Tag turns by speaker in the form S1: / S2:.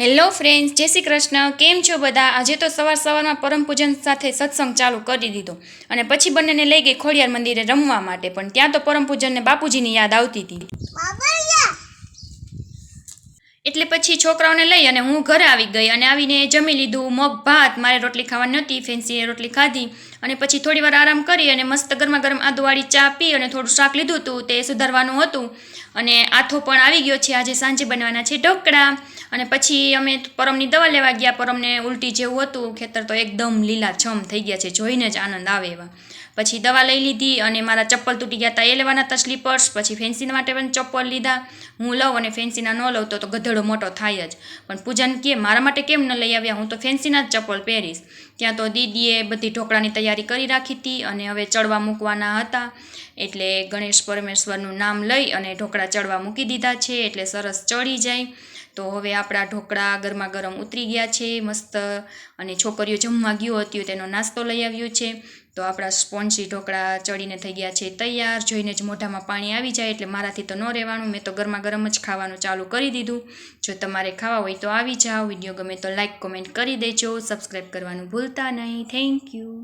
S1: Hello friends, જય શ્રી કૃષ્ણ. કેમ છો બધા? આજે તો સવારમાં પરમ પૂજન સાથે સત્સંગ ચાલુ કરી દીધો અને પછી બંનેને લઈ ગઈ ખોડિયાર મંદિરે રમવા માટે. પણ ત્યાં તો પરમ પૂજનને બાપુજીની યાદ આવતી હતી, એટલે પછી છોકરાઓને લઈ અને હું ઘરે આવી ગઈ અને આવીને જમી લીધું. મગ ભાત, મારે રોટલી ખાવાની નહોતી, ફેન્સીએ રોટલી ખાધી અને પછી થોડી વાર આરામ કરી અને મસ્ત ગરમા ગરમ આદુવાળી ચા પી અને થોડું શાક લીધું હતું, તે સુધારવાનું હતું. અને આથો પણ આવી ગયો છે. આજે સાંજે બનવાના છે ઢોકળા. અને પછી અમે પરમની દવા લેવા ગયા. પરમને ઉલટી જેવું હતું, ખેતર તો એકદમ લીલાછમ થઈ ગયા છે, જોઈને જ આનંદ આવે એવા. પછી દવા લઈ લીધી અને મારા ચપ્પલ તૂટી ગયા હતા, એ લેવાના હતા સ્લીપર્સ. પછી ફેન્સી માટે પણ ચપ્પલ લીધા. હું લઉં અને ફેન્સીના ન લઉં તો ગધેડો મોટો થાય જ. પણ પૂજન કે મારા માટે કેમ ન લઈ આવ્યા, હું તો ફેન્સીના જ ચપ્પલ પહેરીશ. ત્યાં તો દીદીએ બધી ઢોકળાની તૈયારી કરી રાખી હતી અને હવે ચડવા મૂકવાના હતા, એટલે ગણેશ પરમેશ્વરનું નામ લઈ અને ઢોકળા ચડવા મૂકી દીધા છે, એટલે સરસ ચડી જાય. તો હવે આપણા ઢોકળા ગરમા ગરમ ઉતરી ગયા છે મસ્ત. અને છોકરીઓ જમવા ગયો હતી તેનો નાસ્તો લઈ આવ્યો છે. તો આપણા સ્પોન્જી ઢોકળા ચડીને થઈ ગયા છે તૈયાર. જોઈને જ મોઢામાં પાણી આવી જાય, એટલે મારાથી તો ન રહેવાનું, મેં તો ગરમા ગરમ જ ખાવાનું ચાલુ કરી દીધું. જો તમારે ખાવા હોય તો આવી જાઓ. વિડીયો ગમે તો લાઈક કોમેન્ટ કરી દેજો. સબસ્ક્રાઈબ કરવાનું ભૂલતા નહીં. Thank you.